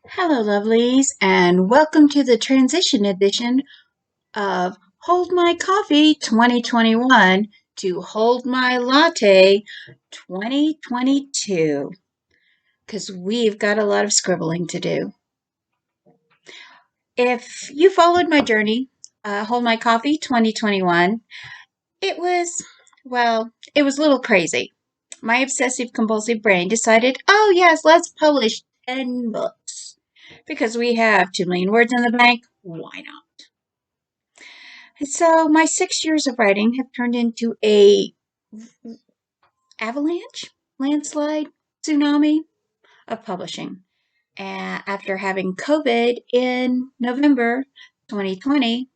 Hello, lovelies, and welcome to the transition edition of Hold My Coffee 2021 to Hold My Latte 2022, because we've got a lot of scribbling to do. If you followed my journey, Hold My Coffee 2021, it was, it was a little crazy. My obsessive compulsive brain decided, oh, yes, let's publish 10 books because we have 2 million words in the bank. Why not? And so my 6 years of writing have turned into a avalanche, landslide, tsunami of publishing. And after having COVID in November 2020,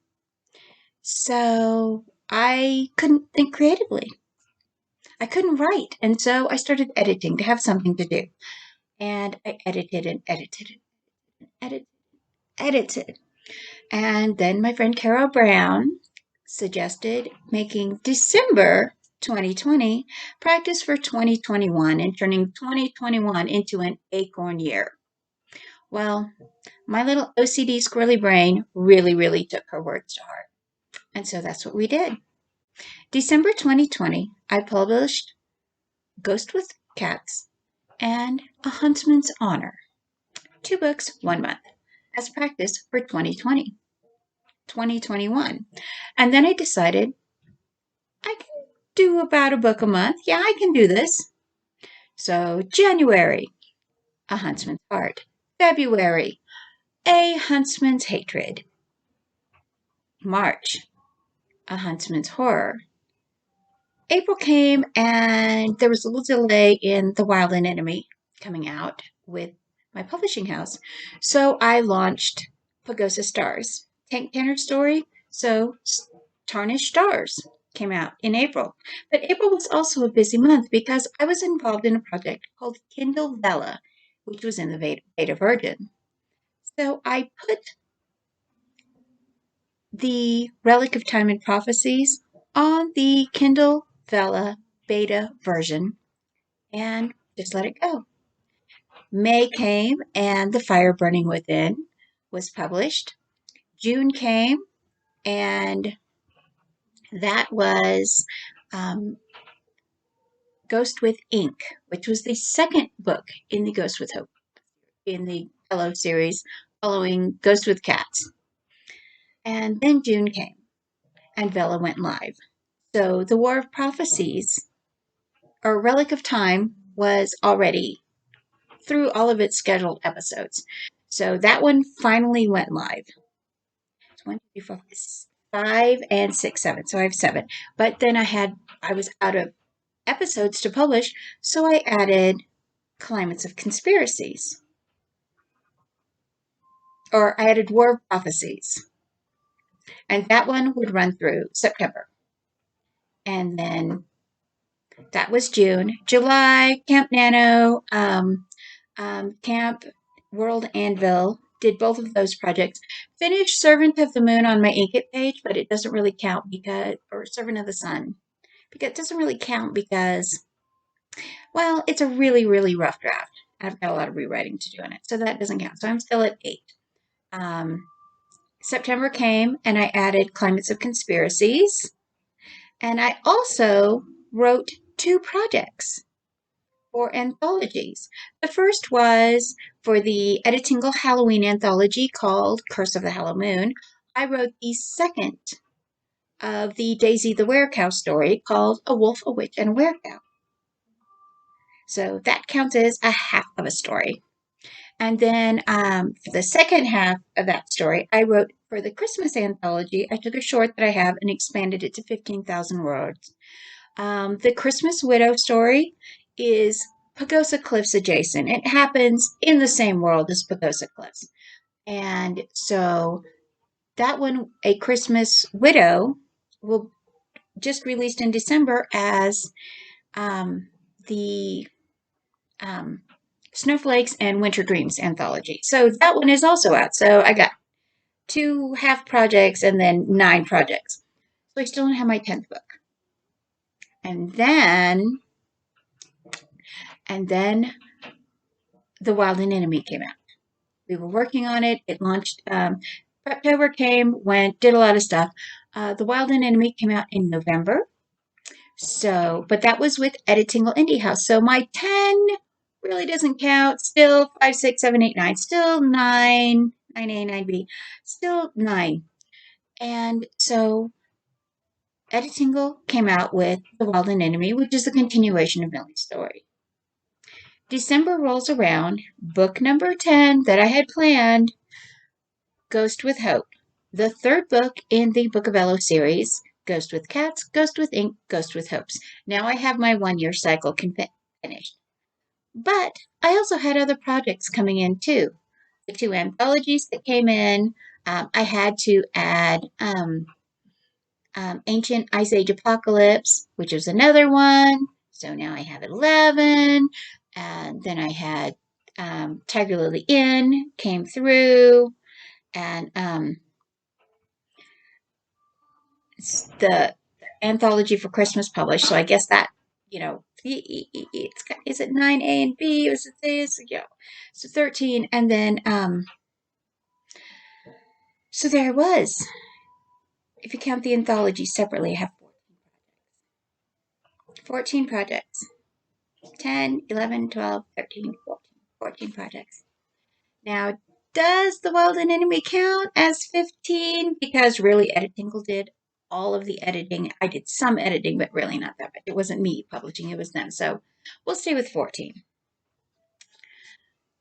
so I couldn't think creatively. I couldn't write. And so I started editing to have something to do. And I edited and edited and edited. And then my friend Carol Brown suggested making December 2020 practice for 2021 and turning 2021 into an acorn year. Well, my little OCD squirrely brain really took her words to heart. And so that's what we did. December 2020, I published Ghost with Cats and A Huntsman's Honor. 2 books, 1 month, as practice for 2021. And then I decided I can do about a book a month. Yeah, I can do this. So January, A Huntsman's Heart. February, A Huntsman's Hatred. March, A Huntsman's Horror. April came and there was a little delay in The Wild and Enemy coming out with my publishing house. So I launched Pagosa Stars, Tank Tanner story. So Tarnished Stars came out in April. But April was also a busy month because I was involved in a project called Kindle Vella, which was in the beta version. So I put the Relic of Time and Prophecies on the Kindle Vella beta version and just let it go. May came and The Fire Burning Within was published. June came and that was Ghost with Ink, which was the second book in the Ghost with Hope in the Hello series following Ghost with Cats. And then June came and Vella went live. So the War of Prophecies, or Relic of Time, was already through all of its scheduled episodes. So that one finally went live. It's 1, 2, 3, 4, 5, and 6, 7. So I have 7. But then I was out of episodes to publish, so I added Climates of Conspiracies. Or I added War of Prophecies. And that one would run through September. And then that was June. July, Camp NaNo, Camp World Anvil, did both of those projects. Finished Servant of the Moon on my Inkitt page, but it doesn't really count because, or Servant of the Sun, because it doesn't really count because, well, it's a really rough draft. I've got a lot of rewriting to do in it, so that doesn't count. So I'm still at 8. September came and I added Climates of Conspiracies. And I also wrote 2 projects for anthologies. The first was for the Editcember Halloween anthology called Curse of the Hallow Moon. I wrote the second of the Daisy the Werecow story called A Wolf, a Witch, and a Werecow. So that counts as a half of a story. And then for the second half of that story, I wrote for the Christmas anthology. I took a short that I have and expanded it to 15,000 words. The Christmas Widow story is Pagosa Cliffs adjacent. It happens in the same world as Pagosa Cliffs. And so that one, A Christmas Widow, will just released in December as the Snowflakes and Winter Dreams anthology. So that one is also out. So I got 2 half projects and then 9 projects. So I still don't have my 10th book. And then And then The Wild and Enemy came out. We were working on it. It launched. Preptober came, went, did a lot of stuff. The Wild and Enemy came out in November. So, but that was with Editcember Indie House. So my 10 really doesn't count. Still 5, 6, 7, 8, 9. Still 9, 9A, 9B. Still 9. And so Editcember came out with The Wild and Enemy, which is a continuation of Millie's story. December rolls around. Book number 10 that I had planned, Ghost with Hope. The third book in the Book of Elo series, Ghost with Cats, Ghost with Ink, Ghost with Hopes. Now I have my 1-year cycle finished. But I also had other projects coming in too. The 2 anthologies that came in, I had to add Ancient Ice Age Apocalypse, which was another one. So now I have 11. And then I had Tiger Lily Inn came through. And the anthology for Christmas published. So I guess that, is it 9A and B? Is it this? Yeah. So 13. And then, so there it was. If you count the anthology separately, I have 14 projects. 10, 11, 12, 13, 14 projects. Now, does The Wild and Enemy count as 15? Because really, Editcember did all of the editing. I did some editing, but really not that much. It wasn't me publishing, it was them. So we'll stay with 14.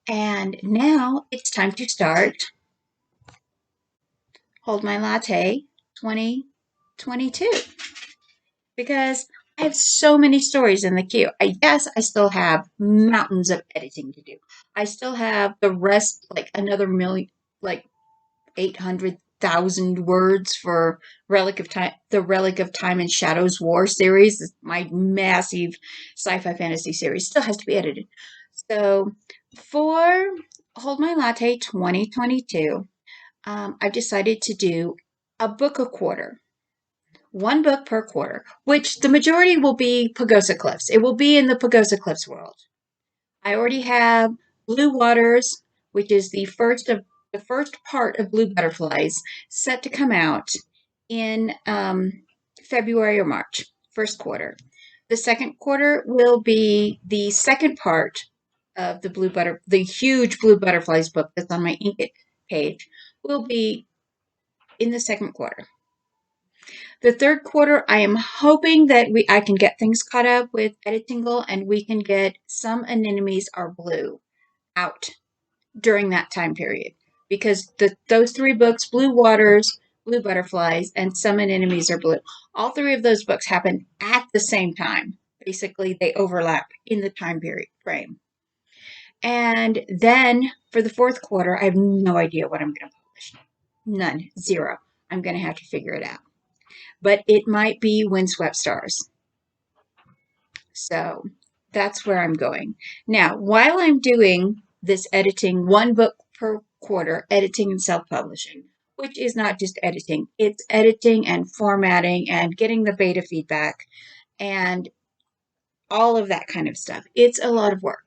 And now it's time to start Hold My Latte 2022. Because I have so many stories in the queue. Yes, I still have mountains of editing to do. I still have the rest, like another million, like 800,000 words for Relic of Time, the Relic of Time and Shadows War series. My massive sci-fi fantasy series still has to be edited. So for Hold My Latte 2022, I've decided to do a book a quarter. 1 book per quarter, which the majority will be Pagosa Cliffs. It will be in the Pagosa Cliffs world. I already have Blue Waters, which is the first part of Blue Butterflies, set to come out in February or March, first quarter. The second quarter will be the second part of the huge Blue Butterflies book that's on my Inkitt page, will be in the second quarter. The third quarter, I am hoping that I can get things caught up with Editcember and we can get Some Anemones Are Blue out during that time period. Because those 3 books, Blue Waters, Blue Butterflies, and Some Anemones Are Blue, all 3 of those books happen at the same time. Basically, they overlap in the time period frame. And then for the fourth quarter, I have no idea what I'm going to publish. None. 0. I'm going to have to figure it out. But it might be Windswept Stars. So that's where I'm going. Now, while I'm doing this editing, 1 book per quarter, editing and self-publishing, which is not just editing, it's editing and formatting and getting the beta feedback and all of that kind of stuff. It's a lot of work.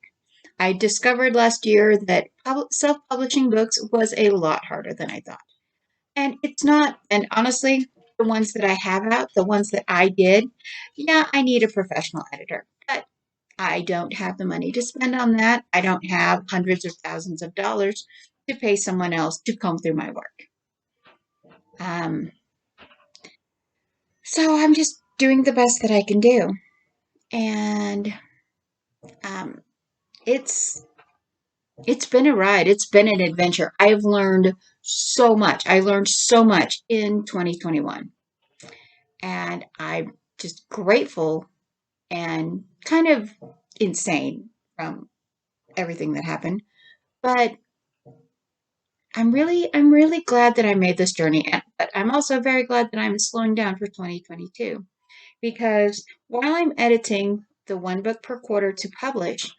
I discovered last year that self-publishing books was a lot harder than I thought. And it's not, and honestly, the ones that I have out, the ones that I did, yeah, I need a professional editor. But I don't have the money to spend on that. I don't have hundreds of thousands of dollars to pay someone else to comb through my work. So I'm just doing the best that I can do. And it's been a ride. It's been an adventure. I've learned so much. I learned so much in 2021. And I'm just grateful and kind of insane from everything that happened. But I'm really glad that I made this journey. But I'm also very glad that I'm slowing down for 2022. Because while I'm editing the 1 book per quarter to publish,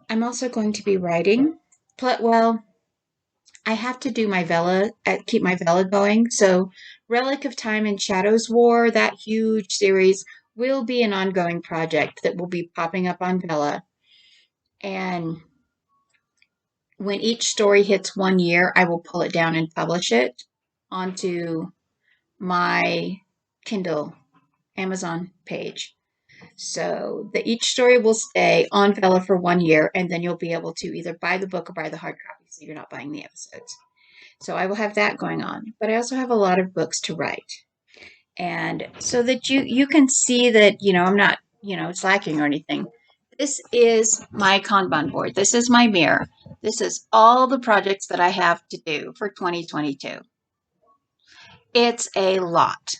I'm also going to be writing. Well, I have to do my Vella, keep my Vella going. So Relic of Time and Shadows War, that huge series, will be an ongoing project that will be popping up on Vella. And when each story hits 1 year, I will pull it down and publish it onto my Kindle Amazon page. So that each story will stay on Vella for 1 year, and then you'll be able to either buy the book or buy the hard copy, so you're not buying the episodes. So I will have that going on. But I also have a lot of books to write. And so that you can see that, I'm not, slacking or anything. This is my Kanban board. This is my mirror. This is all the projects that I have to do for 2022. It's a lot.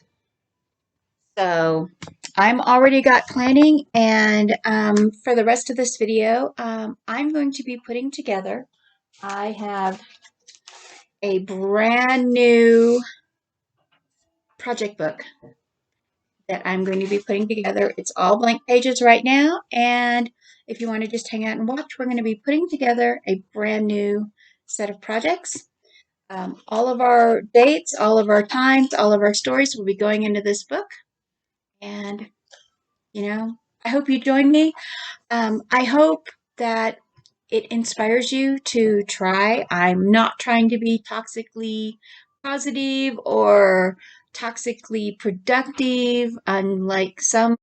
So I'm already got planning, and for the rest of this video, I'm going to be putting together, I have a brand new project book that I'm going to be putting together. It's all blank pages right now, and if you want to just hang out and watch, we're going to be putting together a brand new set of projects. All of our dates, all of our times, all of our stories will be going into this book, and I hope you join me. I hope that it inspires you to try. I'm not trying to be toxically positive or toxically productive, unlike some.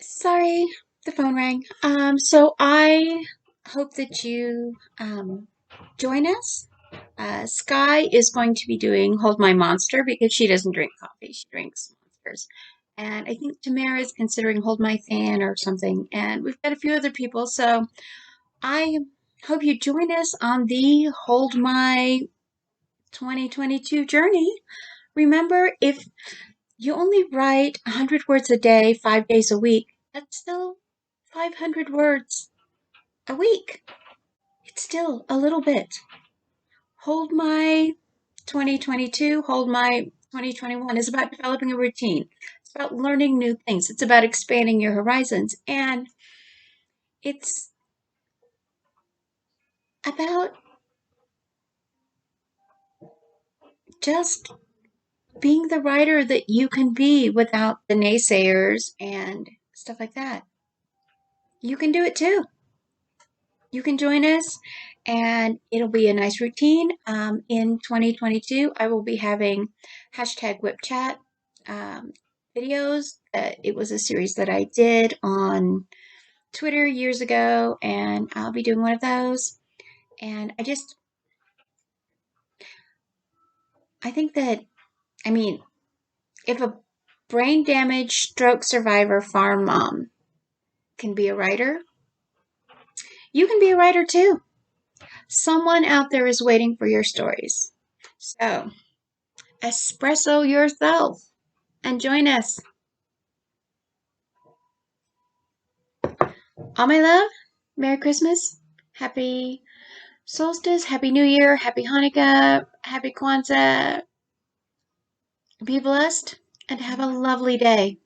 Sorry, the phone rang. So I hope that you join us. Sky is going to be doing Hold My Monster because she doesn't drink coffee, she drinks monsters. And I think Tamara is considering Hold My Fan or something. And we've got a few other people. So I hope you join us on the Hold My 2022 journey. Remember, if you only write 100 words a day, 5 days a week, that's still 500 words a week. It's still a little bit. Hold My 2022, Hold My 2021 is about developing a routine. It's about learning new things. It's about expanding your horizons. And it's about just being the writer that you can be without the naysayers and stuff like that. You can do it too. You can join us, and it'll be a nice routine. In 2022, I will be having hashtag whip chat videos. It was a series that I did on Twitter years ago, and I'll be doing one of those. And I think that, if a brain damage stroke survivor farm mom can be a writer, you can be a writer too. Someone out there is waiting for your stories. So, espresso yourself and join us. All my love, Merry Christmas, Happy Solstice, Happy New Year, Happy Hanukkah, Happy Kwanzaa. Be blessed and have a lovely day.